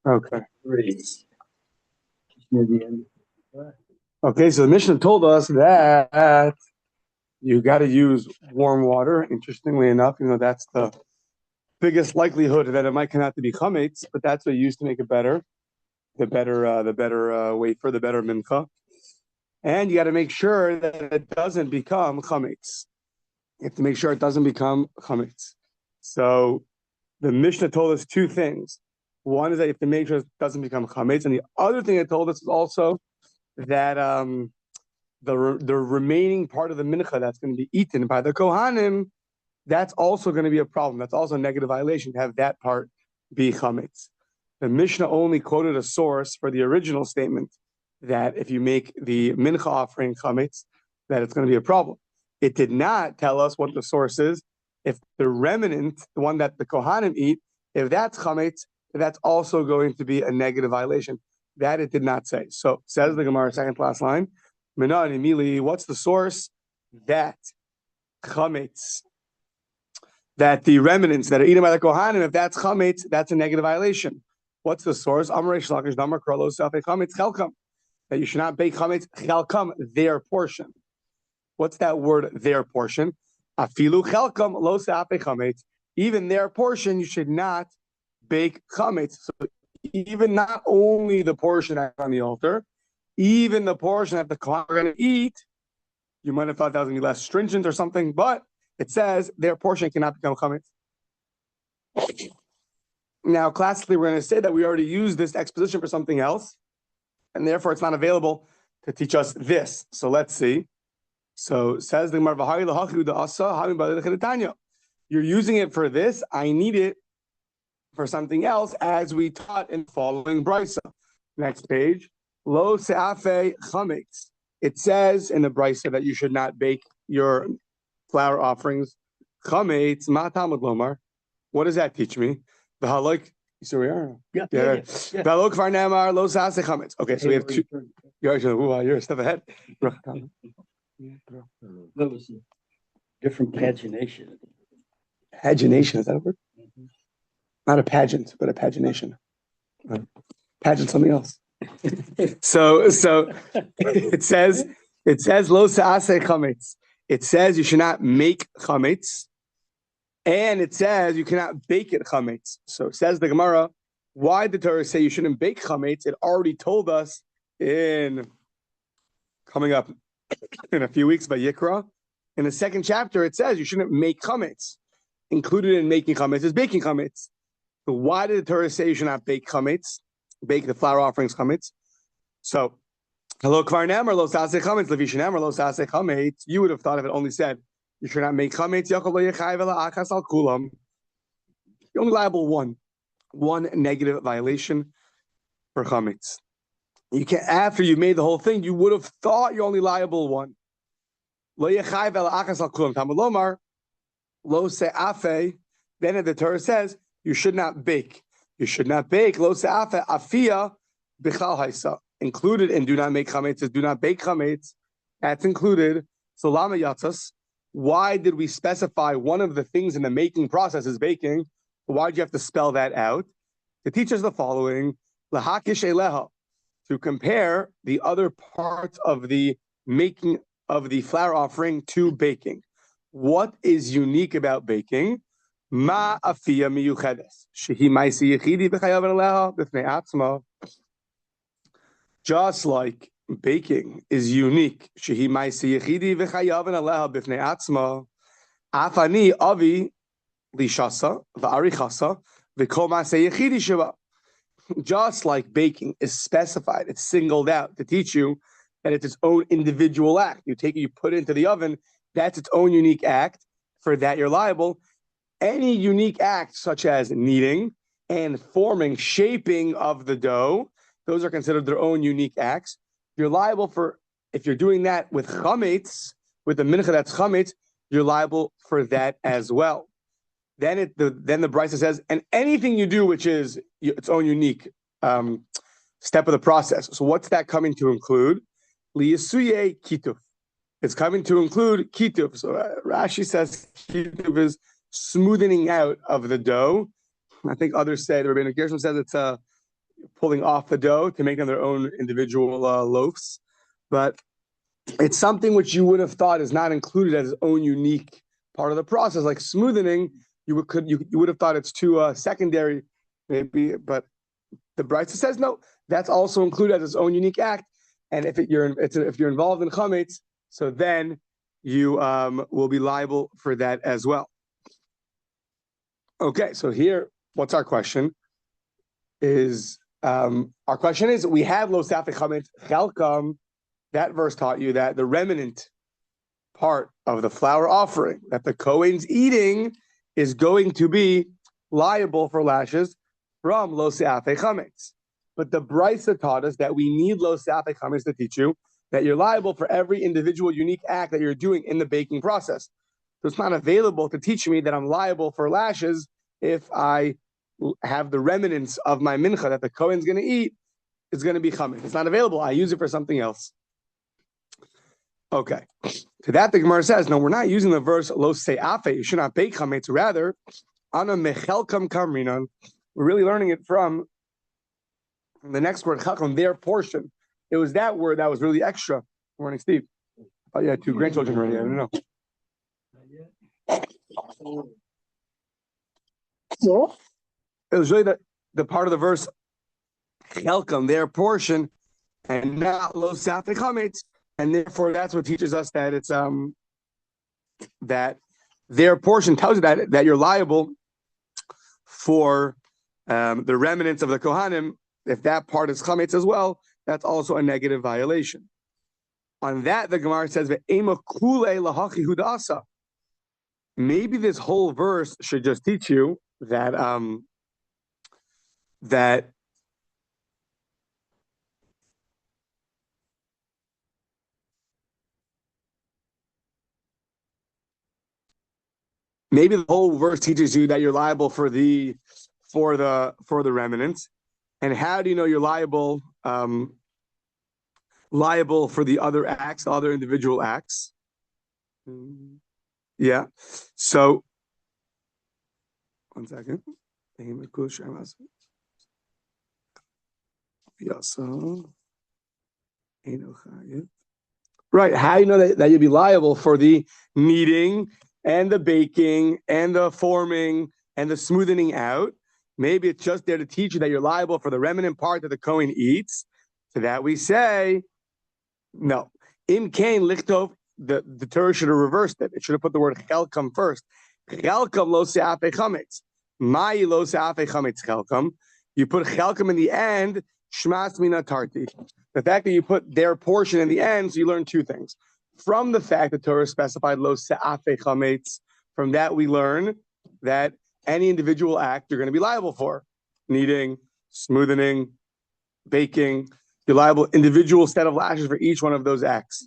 Okay. Three. Near the end. Okay, so the Mishnah told us that you got to use warm water. Interestingly enough, that's the biggest likelihood that it might come out to be chametz, but that's what you use to make it better, the better wafer, the better mincha. And you got to make sure that it doesn't become chametz. You have to make sure it doesn't become chametz. So the Mishnah told us two things. One is that you have to make sure it doesn't become chametz, and the other thing it told us is also that the remaining part of the mincha that's going to be eaten by the Kohanim, that's also going to be a problem. That's also a negative violation to have that part be chametz. The Mishnah only quoted a source for the original statement that if you make the mincha offering chametz, that it's going to be a problem. It did not tell us what the source is. If the remnant, the one that the Kohanim eat, if that's chametz, that's also going to be a negative violation. That it did not say. So says the Gemara, second to last line, what's the source that chametz, that the remnants that are eaten by the Kohanim, if that's chametz, that's a negative violation. What's the source? That you should not bake chametz chelkam, their portion. What's that word, their portion? Afilu chelkam lo se'afe chametz. Even their portion, you should not bake chametz. So even not only the portion on the altar, even the portion that the Kohanim are going to eat, you might have thought that was going to be less stringent or something, but it says their portion cannot become chametz. Now, classically, we're going to say that we already used this exposition for something else, and therefore it's not available to teach us this. So let's see. So says the Gemara, you're using it for this. I need it for something else, as we taught in the following brisa. Next page. Lo se'afe chametz. It says in the brisa that you should not bake your flour offerings. Chametz ma Talmud lomar. What does that teach me? The halak. So we are. Yeah. V'alo kvar ne'amar lo se'afe chametz. Okay, so we have two. You're a step ahead. That was a different pagination. Pagination, is that a word? Mm-hmm. Not a pageant, but a pagination. Pageant something else. So it says lo se'aseh chametz. It says you should not make chametz, and it says you cannot bake it chametz. So it says the Gemara, why did the Torah say you shouldn't bake chametz? It already told us in coming up in a few weeks by Yikra. In the second chapter, it says you shouldn't make chametz. Included in making chametz is baking chametz. So why did the Torah say you should not bake chametz, bake the flour offerings chametz? So, hello, kvar ne'amar lo se'aseh chametz, levi she'ne'amar lo se'aseh chametz. You would have thought if it only said you should not make chametz, yachol lo yechayev ela achas al kulam. You're only liable one negative violation for chametz. You can't. After you made the whole thing, you would have thought you're only liable one. Lo yechayev ela achas al kulam. Talmud lomar lo se'afe. Then the Torah says you should not bake. You should not bake. Lo se'afe afia b'chal haisa. Included in do not make chametz is do not bake chametz. That's included. So lama yatzas. Why did we specify one of the things in the making process is baking? Why did you have to spell that out? To teach us the following: lahakish eleha, to compare the other parts of the making of the flour offering to baking. What is unique about baking? Ma afia miyuchedes shehi ma'aseh yechidi v'chayav eleha b'fnei atzma. Just like baking is unique, shehi ma'aseh yechidi v'chayav eleha b'fnei atzma. Afani avi lishasa v'arichasa v'kol ma'aseh yechidi sheba. Just like baking is specified, it's singled out to teach you that it's its own individual act. You take it, you put it into the oven. That's its own unique act. For that, you're liable. Any unique act, such as kneading and forming, shaping of the dough, those are considered their own unique acts. You're liable for, if you're doing that with chametz, with the mincha that's chametz, you're liable for that as well. Then the brisa says, and anything you do which is its own unique step of the process. So what's that coming to include? Liyasuye kituf. It's coming to include kituf. So Rashi says kituf is smoothing out of the dough. I think others say, the Rabbi Gershom says it's pulling off the dough to make them their own individual loaves. But it's something which you would have thought is not included as its own unique part of the process, like smoothing. You would have thought it's too secondary, maybe, but the Brisa says no. That's also included as its own unique act. And if you're involved in chametz, so then you will be liable for that as well. Okay, so here, what's our question? Our question is, we have lo safek chametz chelkam. That verse taught you that the remnant part of the flour offering that the Kohen's eating is going to be liable for lashes from lo safek chametz. But the Brisa taught us that we need lo safek chametz to teach you that you're liable for every individual unique act that you're doing in the baking process. So it's not available to teach me that I'm liable for lashes if I have the remnants of my mincha that the Kohen's going to eat is going to be chametz. It's not available. I use it for something else. Okay. To that, the Gemara says, no, we're not using the verse lo se'afe. You should not bake chametz. Rather, ana mechelkam kamrinan. We're really learning it from the next word, chelkam, their portion. It was that word that was really extra. Good morning, Steve. Oh, you had 2 grandchildren already. I don't know. It was really the part of the verse, chelkam, their portion, and not lo safek chametz. And therefore, that's what teaches us that it's that their portion tells you that you're liable for the remnants of the Kohanim. If that part is chametz as well, that's also a negative violation. On that, the Gemara says, maybe this whole verse should just teach you that that maybe the whole verse teaches you that you're liable for the remnants. And how do you know you're liable for the other acts, the other individual acts? Yeah. So, one second. Right. How do you know that you'll be liable for the kneading and the baking and the forming and the smoothing out? Maybe it's just there to teach you that you're liable for the remnant part that the Kohen eats. To that we say, no. Im kain lichtov, the Torah should have reversed it. It should have put the word chelkam first. Chelkam lo se'afe chametz. Mai lo se'afe chametz chelkam. You put chelkam in the end, shmas mina tarti. The fact that you put their portion in the end, so you learn 2 things. From the fact that Torah specified lo se'afe chametz, from that we learn that any individual act you're going to be liable for. Kneading, smoothing, baking. You're liable individual set of lashes for each one of those acts.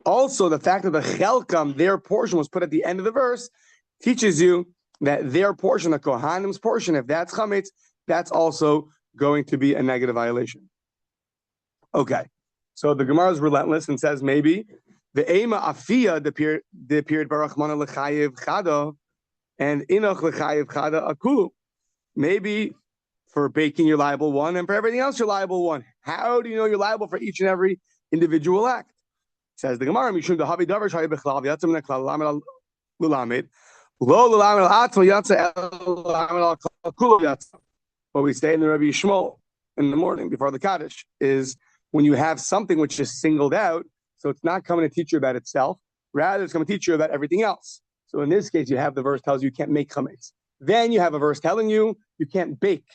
Also, the fact that the chelkam, their portion, was put at the end of the verse, teaches you that their portion, the Kohanim's portion, if that's chametz, that's also going to be a negative violation. Okay, so the Gemara is relentless and says maybe the ema afia, the period barachmana lechayev chada, and inoch lechayev chada akulu. Maybe for baking you're liable 1, and for everything else you're liable 1. How do you know you're liable for each and every individual act? Says the Gemara, Mishum dehavi davar shayi bechlav yatzim neklal lamed lulamed lo lulamed al atzma yatsa lamed al kulu yatsa. What we say in the Rabbi Yishmael in the morning before the Kaddish is when you have something which is singled out, so it's not coming to teach you about itself, rather it's going to teach you about everything else. So in this case, you have the verse tells you can't make chametz. Then you have a verse telling you can't bake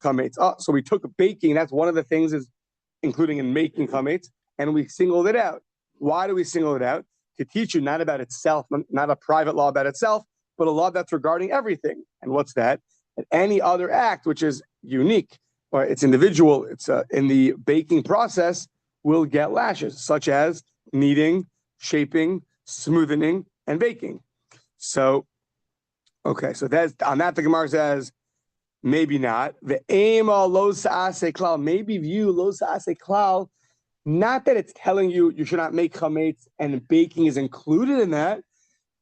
chametz. Oh, so we took baking, that's one of the things is including in making chametz, and we singled it out. Why do we single it out? To teach you not about itself, not a private law about itself, but a law that's regarding everything. And what's that? And any other act which is unique or it's individual, it's in the baking process, will get lashes, such as kneading, shaping, smoothing, and baking. So, okay, so that's on that the Gemara says, maybe not. The aim of lo sa'ase klal, maybe view lo sa'ase klal, not that it's telling you should not make chametz and baking is included in that.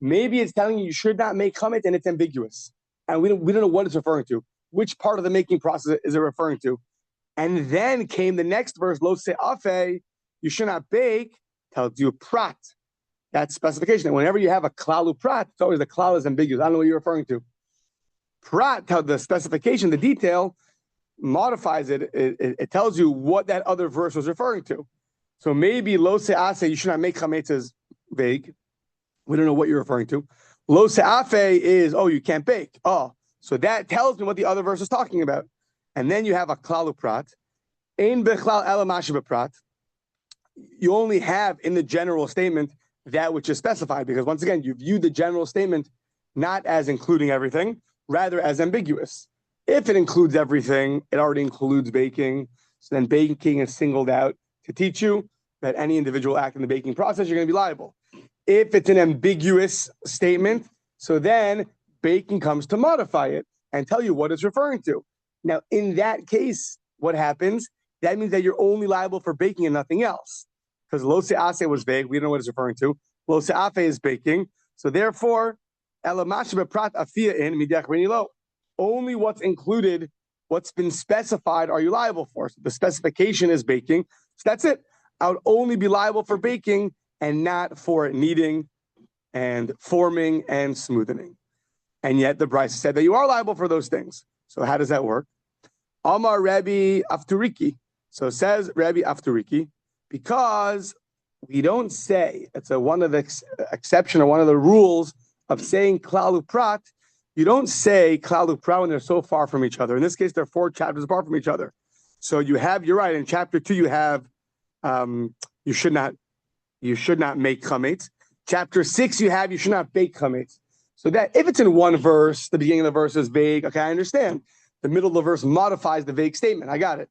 Maybe it's telling you should not make chametz and it's ambiguous. And we don't know what it's referring to. Which part of the making process is it referring to? And then came the next verse, lo se'afe, you should not bake, tells you prat. That's specification. And whenever you have a klalu prat, it's always the klal is ambiguous. I don't know what you're referring to. Prat, the specification, the detail, modifies it. It tells you what that other verse was referring to. So maybe lo se'ase, you should not make chametz, is vague. We don't know what you're referring to. Lo se'afe is, oh, you can't bake. Oh, so that tells me what the other verse is talking about. And then you have a klalu prat. Ein bechlal ela mashi b'prat. You only have in the general statement that which is specified, because once again, you view the general statement not as including everything, rather as ambiguous. If it includes everything, it already includes baking. So then baking is singled out to teach you that any individual act in the baking process, you're going to be liable. If it's an ambiguous statement, so then baking comes to modify it and tell you what it's referring to. Now, in that case, what happens? That means that you're only liable for baking and nothing else. Because lo se'ase was vague. We don't know what it's referring to. Lo se'afe is baking. So therefore, only what's included, what's been specified, are you liable for. So the specification is baking. So that's it. I would only be liable for baking and not for kneading and forming and smoothing. And yet the Brisa said that you are liable for those things. So how does that work? Amar Rabbi Afturiki. So says Rabbi Afturiki, because we don't say, it's one of the exception or one of the rules of saying klalu prat, you don't say klalu prat when they're so far from each other. In this case, they're 4 chapters apart from each other. So you have, you're right, in chapter 2 you have you should not make chametz. Chapter 6 you have you should not bake chametz. So that if it's in one verse, the beginning of the verse is vague, okay, I understand. The middle of the verse modifies the vague statement. I got it.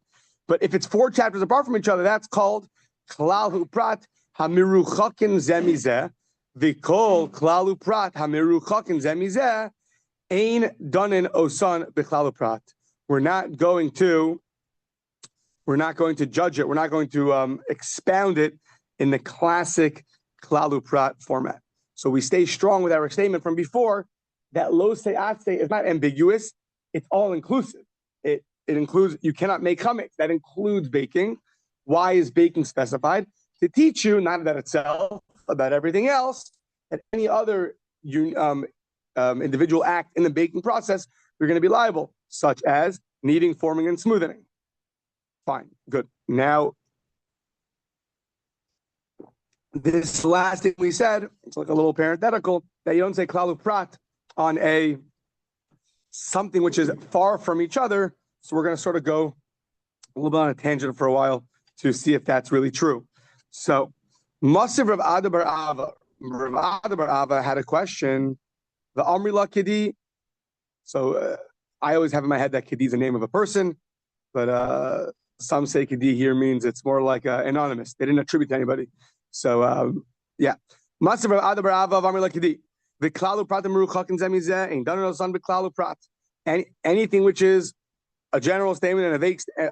But if it's 4 chapters apart from each other, that's called klalu prat hamiruchakin zemizeh. V'kol klalu prat hamiruchakin zemizeh ein danin osan b'klalu prat. We're not going to judge it. We're not going to expound it in the classic klalu prat format. So we stay strong with our statement from before that lo se'ase is not ambiguous. It's all inclusive. It includes, you cannot make chametz. That includes baking. Why is baking specified? To teach you, not about itself, about everything else, that any other individual act in the baking process, you're going to be liable, such as kneading, forming, and smoothing. Fine, good. Now, this last thing we said, it's like a little parenthetical, that you don't say klalu prat on something which is far from each other. So we're going to sort of go a little bit on a tangent for a while to see if that's really true. So, Masiv Rav Ada bar Ava. Rav Ada bar Ava had a question. The Amri La Kedi. So I always have in my head that Kedi is the name of a person, but some say Kedi here means it's more like anonymous. They didn't attribute to anybody. So yeah. Masiv Rav Ada bar Ava of Amri La Kedi. V'klalu prat meruchakin zemizeh ein danon osan b'klalu prat. Anything which is a general statement and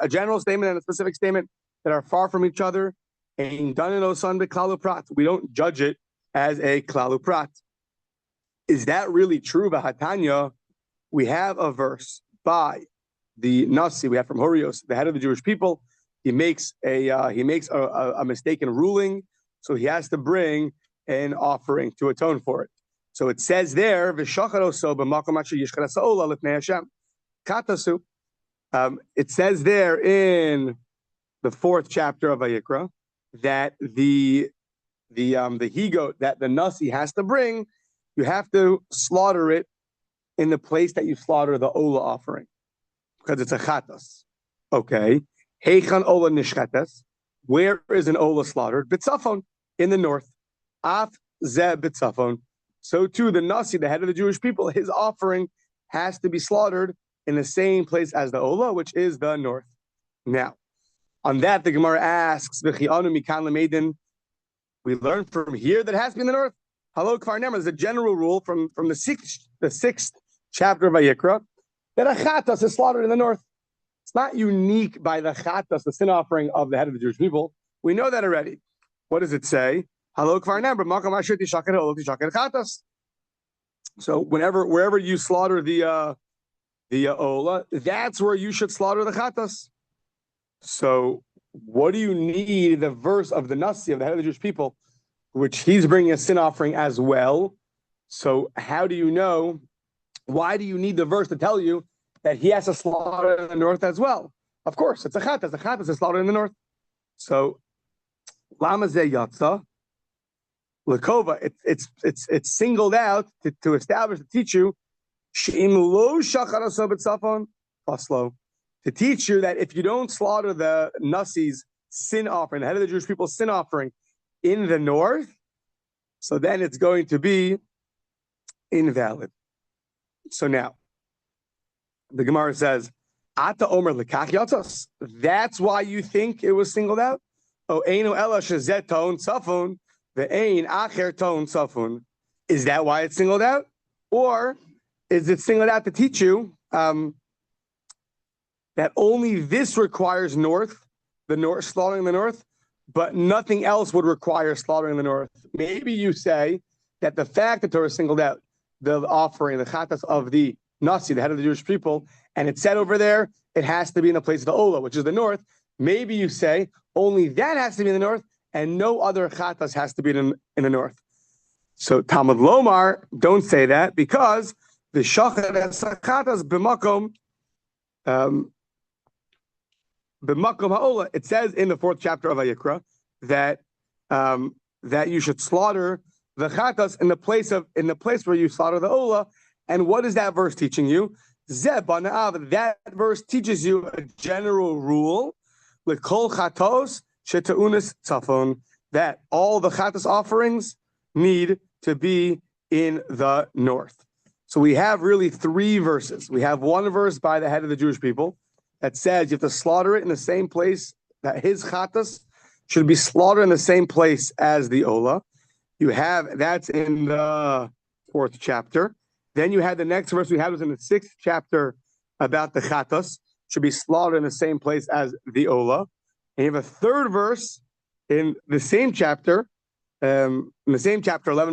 a general statement and a specific statement that are far from each other, ein danon osan b'klalu prat. We don't judge it as a klalu prat. Is that really true? V'hatanya, we have a verse by the Nasi, we have from Horios, the head of the Jewish people. He makes a mistaken ruling, so he has to bring an offering to atone for it. So it says there, it says there in the 4th chapter of Vayikra that the he-goat that the Nasi has to bring, you have to slaughter it in the place that you slaughter the Ola offering, because it's a chatas. Okay. Heichan Ola nishchatas. Where is an Ola slaughtered? B'tzafon, in the north. Af zeh b'tzafon. So too, the Nasi, the head of the Jewish people, his offering has to be slaughtered in the same place as the Ola, which is the north. Now, on that, the Gemara asks, we learn from here that it has to be in the north. Hello, Kfar Nemer. There's a general rule from the sixth chapter of Vayikra that a chatas is slaughtered in the north. It's not unique by the chatas, the sin offering of the head of the Jewish people. We know that already. What does it say? Hello, Kfar Nemer. So wherever you slaughter the Ola, that's where you should slaughter the chatas. So what do you need the verse of the Nasi, of the head of the Jewish people, which he's bringing a sin offering as well? So how do you know? Why do you need the verse to tell you that he has to slaughter in the north as well? Of course, it's a chat. A chat is a slaughter in the north. So lama ze yatsa lekova. It's singled out to establish, to teach you she'im lo shachar asobet safon paslo, to teach you that if you don't slaughter the Nasi's sin offering, the head of the Jewish people's sin offering in the north, so then it's going to be invalid. So now, the Gemara says, Ata Omer lekach yatzos. That's why you think it was singled out? O einu ela shezet ton safon, ve'ein acher ton safon. Is that why it's singled out? Or is it singled out to teach you that only this requires slaughtering the north, but nothing else would require slaughtering the north? Maybe you say that the fact that Torah singled out the offering, the chatas of the Nasi, the head of the Jewish people, and it said over there, it has to be in the place of the Ola, which is the north. Maybe you say only that has to be in the north, and no other chatas has to be in the north. So Talmud Lomar, don't say that, because the shachar chatas b'makom ha'ola. It says in the 4th chapter of Vayikra that you should slaughter the chatas in the place where you slaughter the ola. And what is that verse teaching you? That verse teaches you a general rule, l'kol chatos shetaunis tzafon, that all the chatas offerings need to be in the north. So we have really 3 verses. We have one verse by the head of the Jewish people that says you have to slaughter it in the same place, that his chatas should be slaughtered in the same place as the ola. That's in the 4th chapter. Then you had the next verse we had was in the 6th chapter about the chatas should be slaughtered in the same place as the ola. And you have a 3rd verse in the same chapter, 11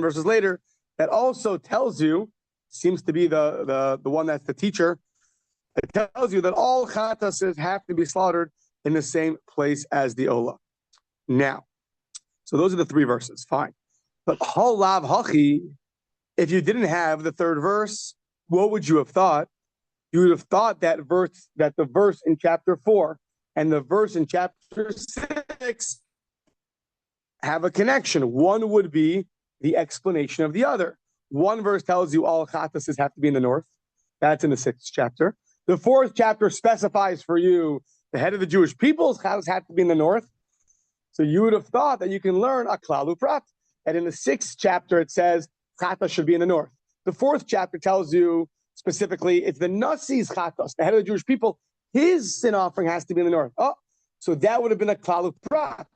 verses later, that also tells you, seems to be the one that's the teacher. It tells you that all chatases have to be slaughtered in the same place as the ola. Now, so those are the 3 verses. Fine. But halav hachi, if you didn't have the 3rd verse, what would you have thought? You would have thought that the verse in chapter 4 and the verse in chapter 6 have a connection. One would be the explanation of the other. One verse tells you all chatases have to be in the north. That's in the 6th chapter. The 4th chapter specifies for you the head of the Jewish people's chatas have to be in the north. So you would have thought that you can learn a klalu prat. And in the 6th chapter, it says chatas should be in the north. The 4th chapter tells you specifically it's the Nasi's chatas, the head of the Jewish people, his sin offering has to be in the north. Oh, so that would have been a klalu prat.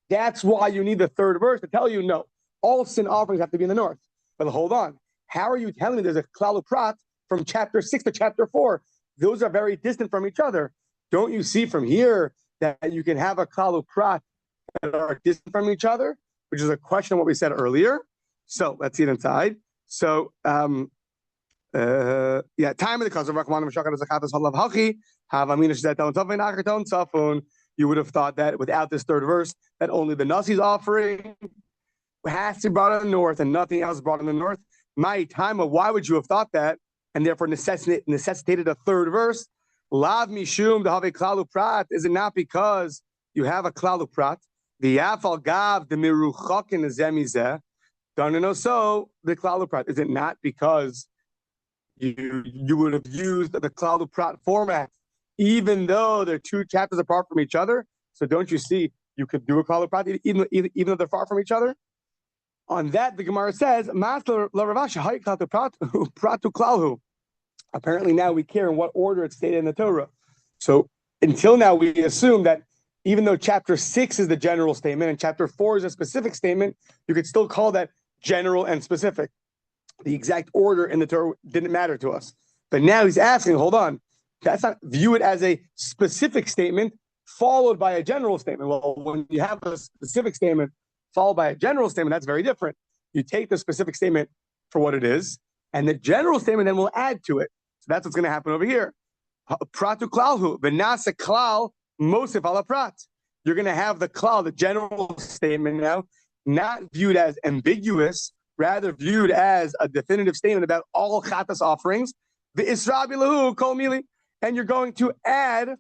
That's why you need the 3rd verse to tell you, no, all sin offerings have to be in the north. But hold on. How are you telling me there's a klalu prat from chapter 6 to chapter 4? Those are very distant from each other. Don't you see from here that you can have a klalu prat that are distant from each other, which is a question of what we said earlier? So let's see it inside. So, time of the cause of Rahman you would have thought that without this 3rd verse, that only the Nasi's offering has to be brought in the north and nothing else brought in the north. My time of why would you have thought that, and therefore necessitated a 3rd verse? Lav mishum dehave klalu prat. Is it not because you have a klalu prat? The yafal gav the miruchakin zemizeh. Don't know so the klalu prat. Is it not because you would have used the klalu prat format, even though they're 2 chapters apart from each other? So don't you see you could do a klalu prat even though they're far from each other? On that, the Gemara says, apparently now we care in what order it's stated in the Torah. So until now, we assume that even though chapter 6 is the general statement and chapter 4 is a specific statement, you could still call that general and specific. The exact order in the Torah didn't matter to us. But now he's asking, hold on, that's not view it as a specific statement followed by a general statement. Well, when you have a specific statement followed by a general statement, that's very different. You take the specific statement for what it is, and the general statement then will add to it. So that's what's going to happen over here. Pratu klalhu, v'nasa klal Mosif ala prat. You're going to have the klal, the general statement now, not viewed as ambiguous, rather viewed as a definitive statement about all chatas offerings. The Isra bilahu kol mili, and you're going to add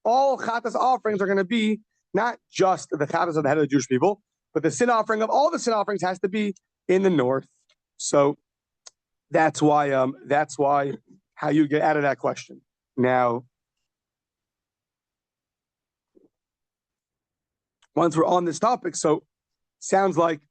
all chatas offerings are going to be not just the chatas of the head of the Jewish people, but the sin offering of all the sin offerings has to be in the north. So that's why how you get out of that question. Now, once we're on this topic, so sounds like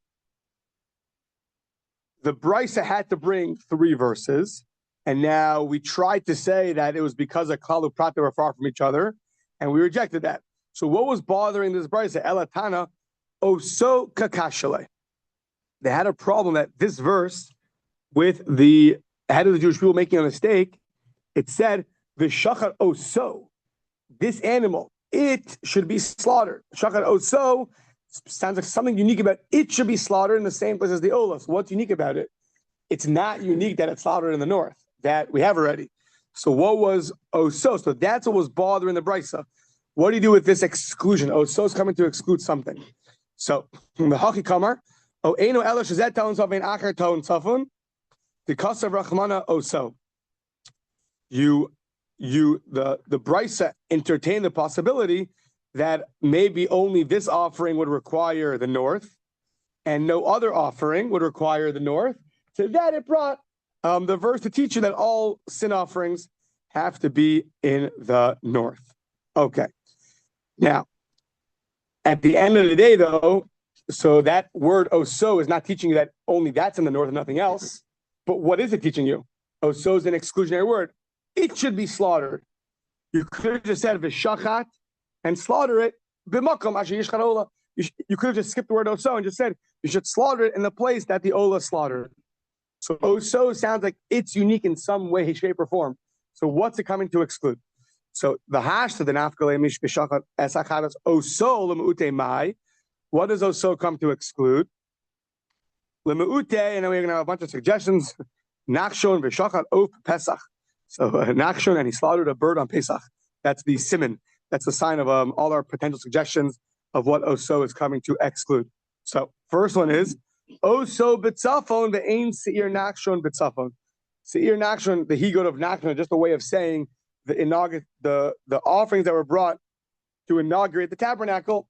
the Brisa had to bring 3 verses, and now we tried to say that it was because of Klalu Prat they were far from each other, and we rejected that. So what was bothering this Brisa? Elatana oso kakashale. They had a problem that this verse, with the head of the Jewish people making a mistake, it said, V'shachar oso, this animal, it should be slaughtered. Shachar oso sounds like something unique about it should be slaughtered in the same place as the olas. What's unique about it? It's not unique that it's slaughtered in the north. That we have already. So what was oso? So that's what was bothering the Brisa. What do you do with this exclusion? Oso is coming to exclude something. So the Haki Kamar, O Eino Elo Shazet Ton Safin Acher Ton Safun, the Kasav Rachmana Oso. The Brisa entertained the possibility that maybe only this offering would require the north, and no other offering would require the north. To that it brought the verse to teach you that all sin offerings have to be in the north. Okay. Now, at the end of the day, though, so that word oso is not teaching you that only that's in the north and nothing else. But what is it teaching you? Oso is an exclusionary word. It should be slaughtered. You could have just said v'shachat and slaughter it b'makom asher yishchat ola. You could have just skipped the word oso and just said you should slaughter it in the place that the ola slaughtered. So oso sounds like it's unique in some way, shape, or form. So what's it coming to exclude? So the hash to the nafkale mish b'shachat esachadas oso lemuute mai. What does oso come to exclude? Lemuute, and then we're going to have a bunch of suggestions. Nachshon v'shachat of Pesach. So Nachshon, and he slaughtered a bird on Pesach. That's the siman. That's the sign of all our potential suggestions of what oso is coming to exclude. So first one is oso b'tzafon ve'ein seir Nachshon b'tzafon. Seir Nachshon, the he-goat of Nachshon, just a way of saying the offerings that were brought to inaugurate the tabernacle.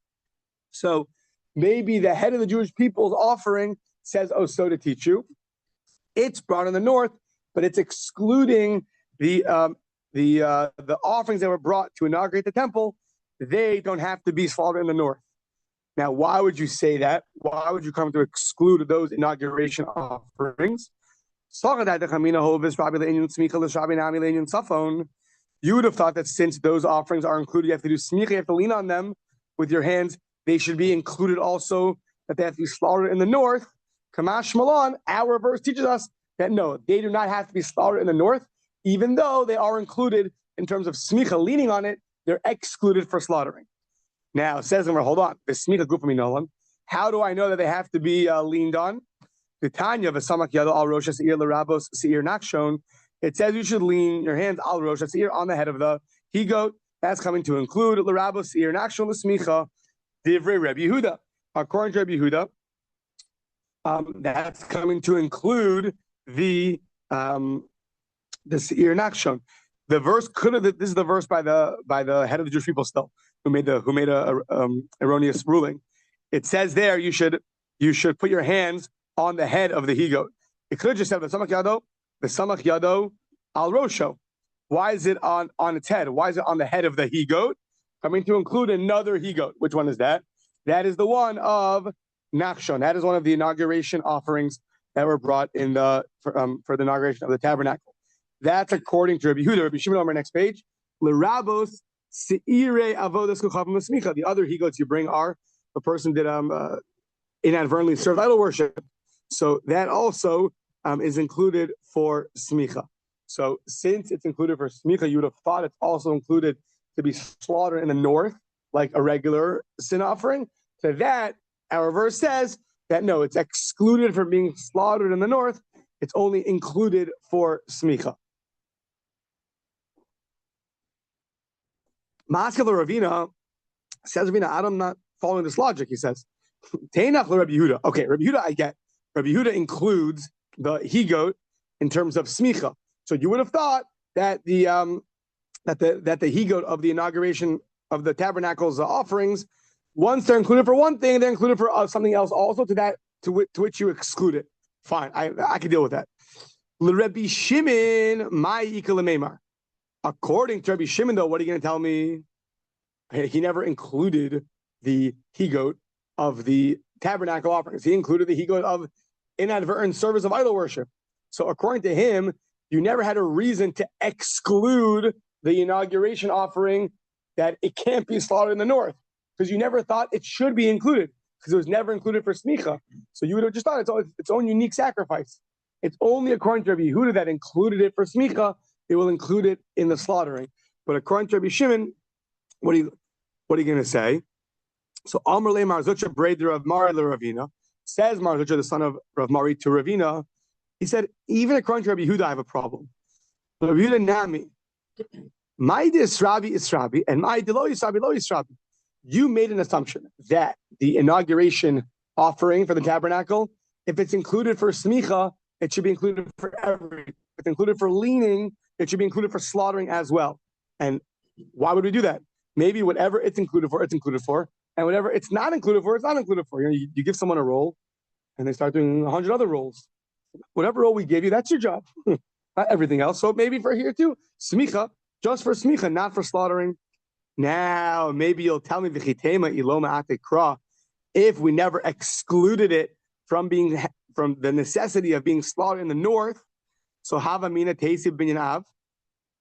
So maybe the head of the Jewish people's offering says oso to teach you. It's brought in the north, but it's excluding the offerings that were brought to inaugurate the temple. They don't have to be slaughtered in the north. Now, why would you say that? Why would you come to exclude those inauguration offerings? You would have thought that since those offerings are included, you have to do smicha, you have to lean on them with your hands. They should be included also, that they have to be slaughtered in the north. Kamash Malon, our verse teaches us that no, they do not have to be slaughtered in the north, even though they are included in terms of smicha, leaning on it, they're excluded for slaughtering. Now, it says, hold on, the smicha gufami nolan. How do I know that they have to be leaned on? The Tanya v'samak yado al rosh seir l'rabos seir nachshon. It says you should lean your hands al rosh seir on the head of the he-goat. That's coming to include l'rabos seir nachshon l'smicha divrei Rabbi Yehuda. According to Rabbi Yehuda, that's coming to include the seir nachshon. The verse could have. This is the verse by the head of the Jewish people still, who made a erroneous ruling. It says there you should put your hands on the head of the he-goat. It could have just said the samach yado al rosho. Why is it on its head? Why is it on the head of the he-goat? Coming to include another he-goat. Which one is that? That is the one of Nachshon. That is one of the inauguration offerings that were brought in for the inauguration of the tabernacle. That's according to Rabbi Yehuda. Rabbi Shimon on our next page. L'rabos seire avodas kuchavim l'smicha. The other he-goats you bring are a person did inadvertently served idol worship. So that also is included for smicha. So since it's included for smicha, you would have thought it's also included to be slaughtered in the north, like a regular sin offering. So that, our verse says that no, it's excluded from being slaughtered in the north. It's only included for smicha. Maskal Ravina says, Ravina, I'm not following this logic. He says, Teinach Rabbi Yehuda. Okay, Rabbi Yehuda, I get. Rabbi Yehuda includes the he-goat in terms of smicha. So you would have thought that the he-goat of the inauguration of the tabernacle's offerings, once they're included for one thing, they're included for something else also to which you exclude it. Fine, I can deal with that. Rabbi Shimon, my ikalamemar. According to Rabbi Shimon, though, what are you going to tell me? He never included the he-goat of the tabernacle offerings. He included the he-goat of inadvertent service of idol worship. So according to him, you never had a reason to exclude the inauguration offering that it can't be slaughtered in the north, because you never thought it should be included, because it was never included for smicha. So you would have just thought it's its own unique sacrifice. It's only according to Rabbi Yehuda that included it for smicha, it will include it in the slaughtering. But according to Rabbi Shimon, what are you going to say? So Amar le Marzucha breder of Mari le Ravina, says Marzucha, the son of Rav Mari, to Ravina. He said, even according to Rabbi Yehuda, I have a problem. Rabbi Yehuda nami, my disrabi is Rabbi, and my lo Yisrabi. You made an assumption that the inauguration offering for the tabernacle, if it's included for smicha, it should be included for everything. If it's included for leaning, it should be included for slaughtering as well. And why would we do that? Maybe whatever it's included for, and whatever it's not included for, it's not included for. You give someone a role, and they start doing 100 other roles. Whatever role we gave you, that's your job. Not everything else. So maybe for here too, smicha, just for smicha, not for slaughtering. Now, maybe you'll tell me, if we never excluded it from the necessity of being slaughtered in the north, so havamina teisi binyan,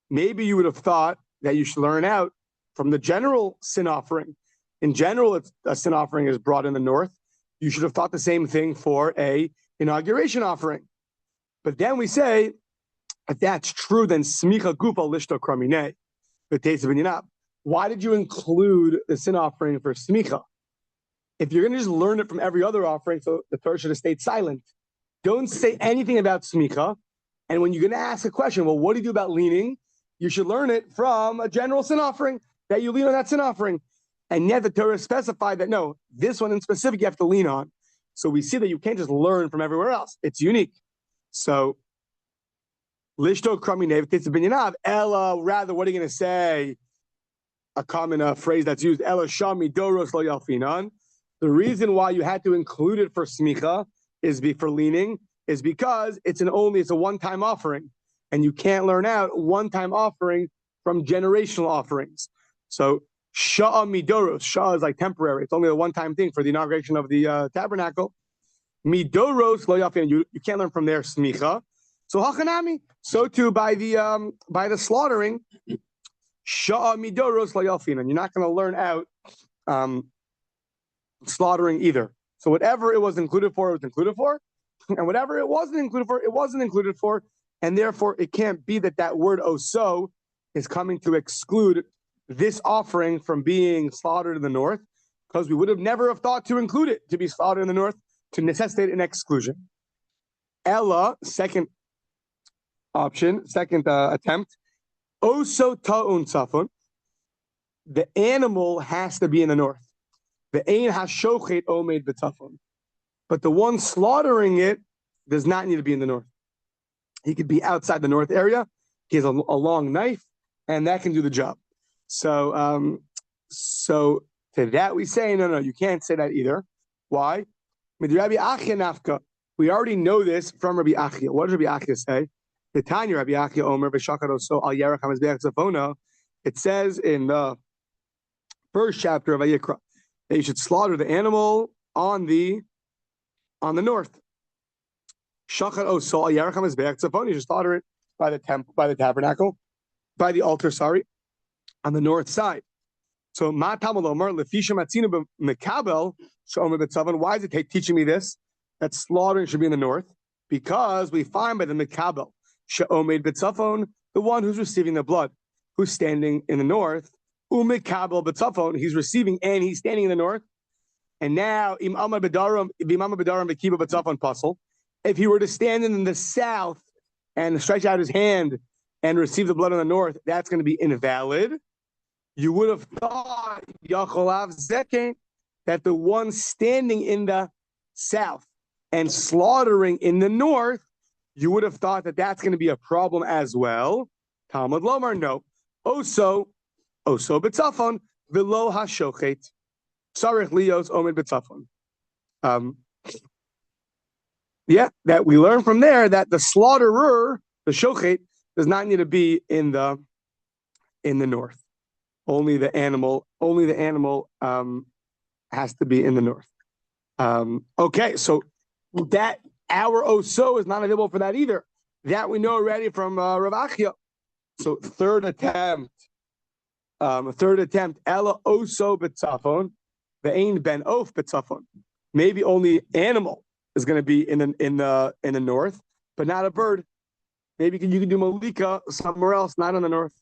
maybe you would have thought that you should learn out from the general sin offering. In general, a sin offering is brought in the north. You should have thought the same thing for a inauguration offering. But then we say, if that's true, then smicha gufa lishto kramine, the teisi binyan. Why did you include the sin offering for smicha? If you're going to just learn it from every other offering, so the Torah should have stayed silent. Don't say anything about smicha. And when you're going to ask a question, well, what do you do about leaning? You should learn it from a general sin offering, that you lean on that sin offering. And yet the Torah specified that, no, this one in specific you have to lean on. So we see that you can't just learn from everywhere else. It's unique. So, lishto kraminev titzabininav, ella, rather, what are you going to say? A common phrase that's used, ella shami doros lo yalfinan. The reason why you had to include it for smicha for leaning is because it's a one-time offering, and you can't learn out one-time offering from generational offerings. So sha'a midoros, sha'a is like temporary. It's only a one-time thing for the inauguration of the tabernacle. Midoros lo yalfinan, you can't learn from there smicha. So hachanami, so too by the slaughtering. Sha'a midoros lo yalfinan. You're not going to learn out slaughtering either. So whatever it was included for, it was included for, and whatever it wasn't included for, it wasn't included for, and therefore it can't be that word oso is coming to exclude this offering from being slaughtered in the north, because we would have never have thought to include it to be slaughtered in the north to necessitate an exclusion. Ella, second attempt. Oso ta'un safun. The animal has to be in the north. The ein hashochet omed b'tafon. But the one slaughtering it does not need to be in the north. He could be outside the north area. He has a long knife, and that can do the job. So to that we say, no, you can't say that either. Why? Rabbi Achia nafka. We already know this from Rabbi Achia. What does Rabbi Achia say? The Tanya Rabbi Achia Omer v'shakar oso al yerach hamizbeach zafona. It says in the first chapter of Vayikra that you should slaughter the animal on the north. Shachar oso al yerach hamizbeach zafona. You should slaughter it by the tabernacle, by the altar. On the north side. So ma tamal omer lefisha matzina b'mekabel shomer b'tzavan. Why is it teaching me this? That slaughtering should be in the north, because we find by the mekabel she'omed b'tzafon, the one who's receiving the blood, who's standing in the north. Umekabel b'tzafon, he's receiving and he's standing in the north. And now im amar b'daram v'kiba b'tzafon pasol. If he were to stand in the south and stretch out his hand and receive the blood in the north, that's going to be invalid. you would have thought Yacholav Zeken, that the one standing in the south and slaughtering in the north, you would have thought that that's going to be a problem as well. Talmud Lomar, no. Oso b'tzafon v'lo hashochet. Sarich lios omed b'tzafon. Yeah, that we learn from there that the slaughterer, the shochet, does not need to be in the north. Only the animal has to be in the north. Okay, so that our oso is not available for that either. That we know already from Rav Achia. So third attempt, ela oso b'tzafon, ve'ein ben of b'tzafon. Maybe only animal is going to be in the north, but not a bird. Maybe you can do malika somewhere else, not in the north.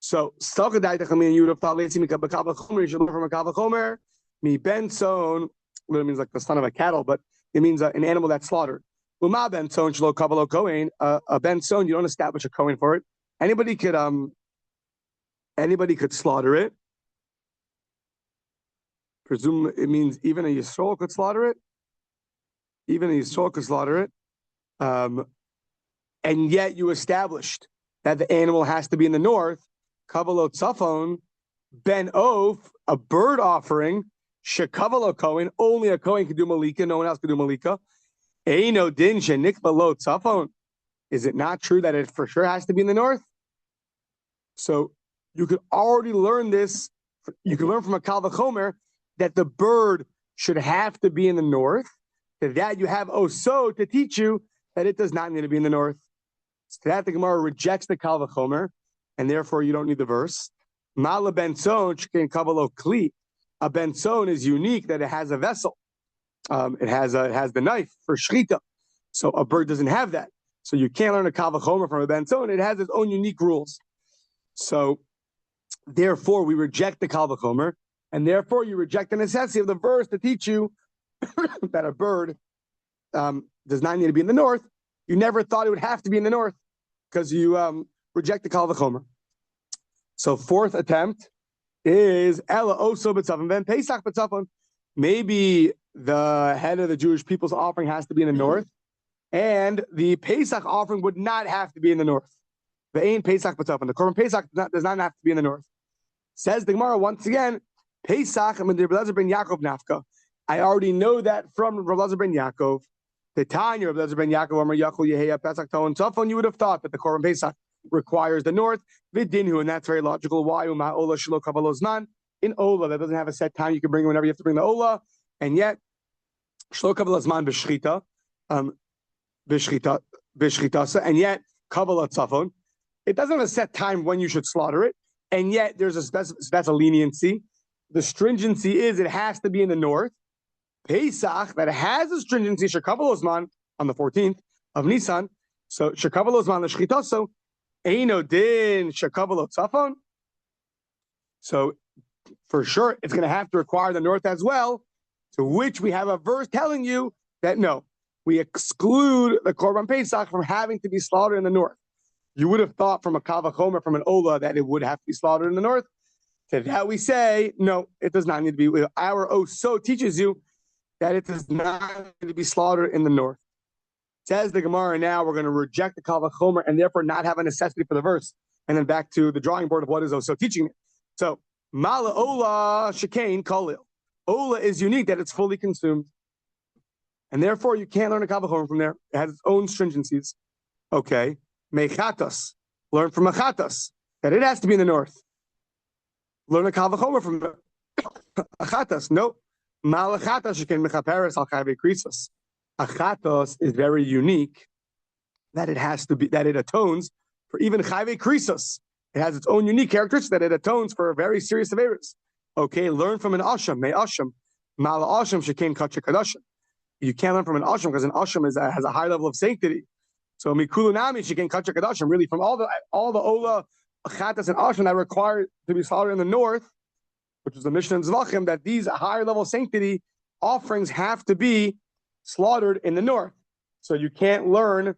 So you would have thought you should learn from a kavachomer, mi ben son, what it means like the son of a cattle, but it means an animal that's slaughtered. Uma ben son shelo kavalo kohen, a ben son, you don't establish a kohen for it. Anybody could slaughter it. Presume it means even a Yisrael could slaughter it. Even a Yisrael could slaughter it. And yet you established that the animal has to be in the north. Kavalot Tzafon, Ben Of, a bird offering, Shekavalo Kohen, only a Kohen can do Malika, no one else can do Malika. Eino Din Shenikbalot Tzafon. Is it not true that it for sure has to be in the north? So you could already learn this. You can learn from a Kal V'chomer that the bird should have to be in the north. To that you have Oso to teach you that it does not need to be in the north. So that the Gemara rejects the Kal V'chomer, and therefore you don't need the verse. Mala benson shken kavalo kli. A benson is unique that it has a vessel. It has the knife for shchita. So a bird doesn't have that. So you can't learn a Kal V'chomer from a benson. It has its own unique rules. So therefore we reject the Kal V'chomer, and therefore you reject the necessity of the verse to teach you that a bird does not need to be in the north. You never thought it would have to be in the north because you reject the Kal V'chomer. So fourth attempt is Ela Oso B'tzafon Ben Pesach B'tzafon. Maybe the head of the Jewish people's offering has to be in the north, and the Pesach offering would not have to be in the north. The Ein Pesach B'tzafon. The Korban Pesach does not have to be in the north. Says the Gemara once again, Pesach and Rabbi Dovid ben Yaakov Nafka. I already know that from Rabbi Dovid ben Yaakov. The Tanya Rabbi Dovid ben Yaakov Amar Yachol Yeheya Pesach Ton Tzafon. You would have thought that the Korban Pesach requires the north. Vidinhu, and that's very logical. Why Uma Ola Shelo Kavalozman? In Ola, that doesn't have a set time. You can bring it whenever you have to bring the Ola, and yet Shelo Kavalozman b'shchita, and yet Kavala Tzafon. It doesn't have a set time when you should slaughter it, and yet there's that's a leniency. The stringency is it has to be in the north. Pesach, that has a stringency, Shekavalozman, on the 14th of Nisan. So Shekavalozman the Shchitaso, Eino Din Shekavalo Tzafon. So for sure it's going to have to require the north as well, to which we have a verse telling you that no, we exclude the Korban Pesach from having to be slaughtered in the north. You would have thought from a Kal V'chomer, from an Ola, that it would have to be slaughtered in the north. To that we say, no, it does not need to be. Our Oso teaches you that it does not need to be slaughtered in the north. Says the Gemara, now we're going to reject the Kal V'chomer and therefore not have a necessity for the verse. And then back to the drawing board of what is Oso teaching me. So, Mala Ola Shekain Kollel. Ola is unique that it's fully consumed. And therefore you can't learn a Kal V'chomer from there. It has its own stringencies. Okay. Mechatos. Learn from Mechatos that it has to be in the north. Learn a Kal V'chomer from Achatos. Nope. Malachatos sheken mechaperes al chayve krisos. Achatos is very unique that it has to be, that it atones for even chayve krisos. It has its own unique characteristics that it atones for very serious errors. Okay, learn from an asham. May asham. Mala asham sheken kachek kadashim. You can't learn from an asham because an asham has a high level of sanctity. So mikulunami sheken kachek kadashim. Really, from all the ola achatos and asham that are required to be slaughtered in the north, which is the Mishnah in Zvachim, that these higher level sanctity offerings have to be slaughtered in the north. So you can't learn,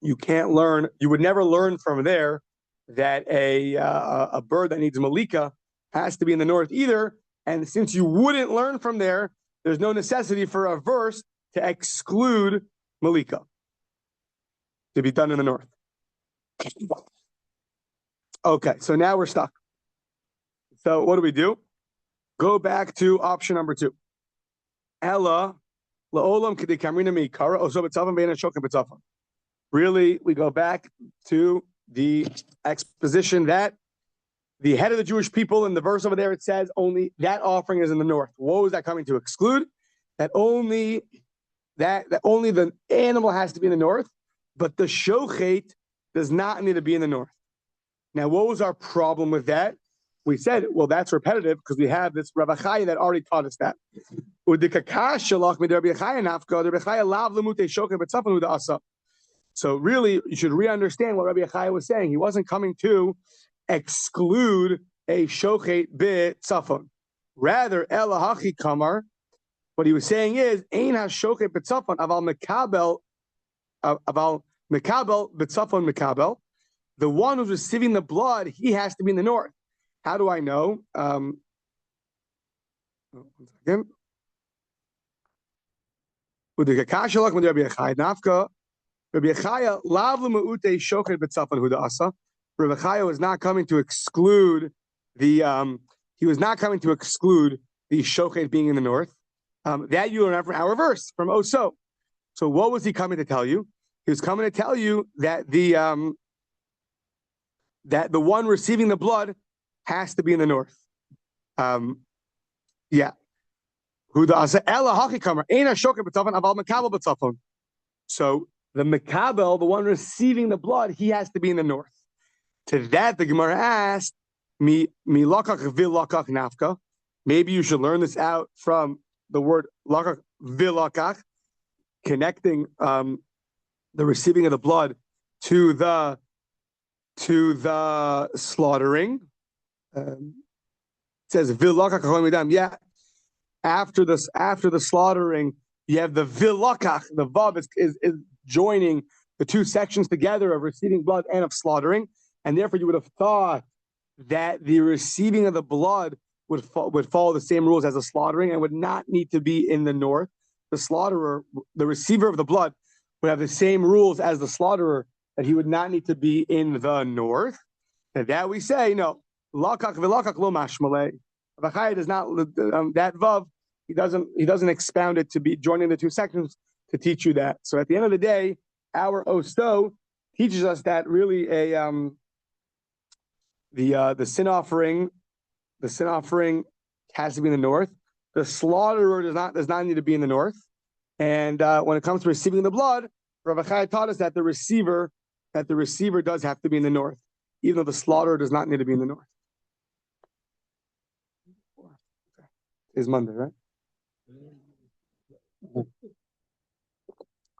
you would never learn from there that a bird that needs malika has to be in the north either. And since you wouldn't learn from there, there's no necessity for a verse to exclude malika to be done in the north. Okay, so now we're stuck. So what do? Go back to option number 2. Ella la'olam k'di kamrina meikara oso b'tzafon be'ena shokim b'tzafon. Really, we go back to the exposition that the head of the Jewish people in the verse over there, it says only that offering is in the north. What was that coming to exclude? That only the animal has to be in the north, but the shochet does not need to be in the north. Now, what was our problem with that? We said, well, that's repetitive because we have this Rabbi Chaya that already taught us that. So really, you should re-understand what Rabbi Chaya was saying. He wasn't coming to exclude a shochet b'tzafon. Rather, elahachi kamar, what he was saying is, ein ha-shochet b'tzafon aval mekabel b'tzafon mekabel. The one who's receiving the blood, he has to be in the north. How do I know? 1 second. Rabbi Chaya was not coming to exclude the he was not coming to exclude the shochet being in the north. That you learn from our verse from Oso. So what was he coming to tell you? He was coming to tell you that the one receiving the blood has to be in the north. Yeah. So the Mekabel, the one receiving the blood, he has to be in the north. To that, the Gemara asked, Mi lakach vilakach nafka. Maybe you should learn this out from the word lakach vilakach, connecting the receiving of the blood to the slaughtering. It says vilakach midam. Yeah. After the slaughtering, you have the vilakach. The vav is joining the two sections together of receiving blood and of slaughtering, and therefore you would have thought that the receiving of the blood would follow the same rules as the slaughtering and would not need to be in the north. The slaughterer, the receiver of the blood, would have the same rules as the slaughterer, that he would not need to be in the north. And that we say, no, lakach vilakach lo mashmalei. Rabbi does not that vav. He doesn't expound it to be joining the two sections to teach you that. So at the end of the day, our Osto teaches us that really the sin offering has to be in the north. The slaughterer does not need to be in the north. And when it comes to receiving the blood, Rabbi Chaya taught us that the receiver does have to be in the north, even though the slaughterer does not need to be in the north. It's Monday, right?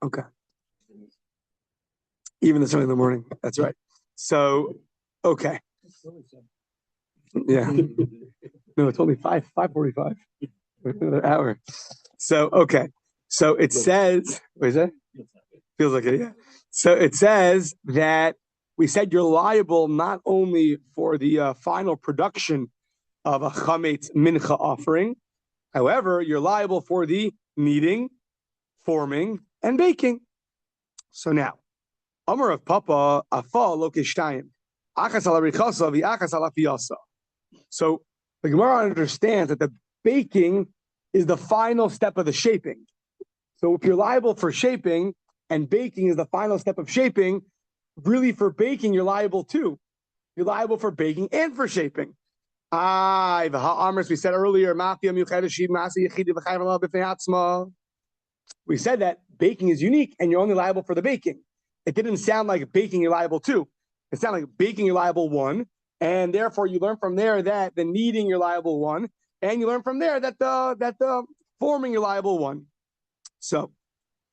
Okay. Even this early in the morning. That's right. So, okay. Yeah. No, it's only 5:45. Another hour. So, okay. So it says, what is that? Feels like it, yeah. So it says that we said you're liable not only for the final production of a chametz mincha offering, however, you're liable for the kneading, forming, and baking. So now, Amar of Papa afal lo kishtayim, achas ala richasa v'achas ala fiyasa. So the Gemara understands that the baking is the final step of the shaping. So if you're liable for shaping and baking is the final step of shaping, really for baking you're liable too. You're liable for baking and for shaping. We said earlier, we said that baking is unique and you're only liable for the baking. It didn't sound like baking you're liable two. It sounded like baking you're liable one, and therefore you learn from there that the kneading you're liable one, and you learn from there that the forming you're liable one. So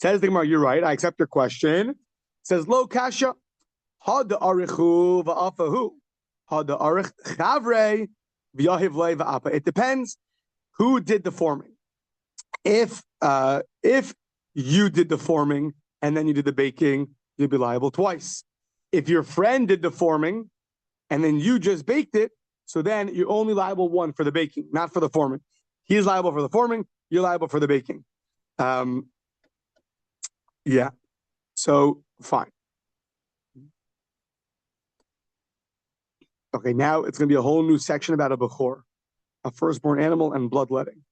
says the Gemara, you're right. I accept your question. It says lo kasha had the arichu va'afahu had the arich chavre. It depends who did the forming. If you did the forming and then you did the baking, you'd be liable twice. If your friend did the forming and then you just baked it. So then you're only liable one for the baking, not for the forming. He's liable for the forming. You're liable for the baking. Yeah. So fine. Okay, now it's going to be a whole new section about a bechor, a firstborn animal, and bloodletting.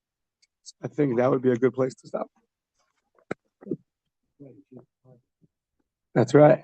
I think that would be a good place to stop. That's right.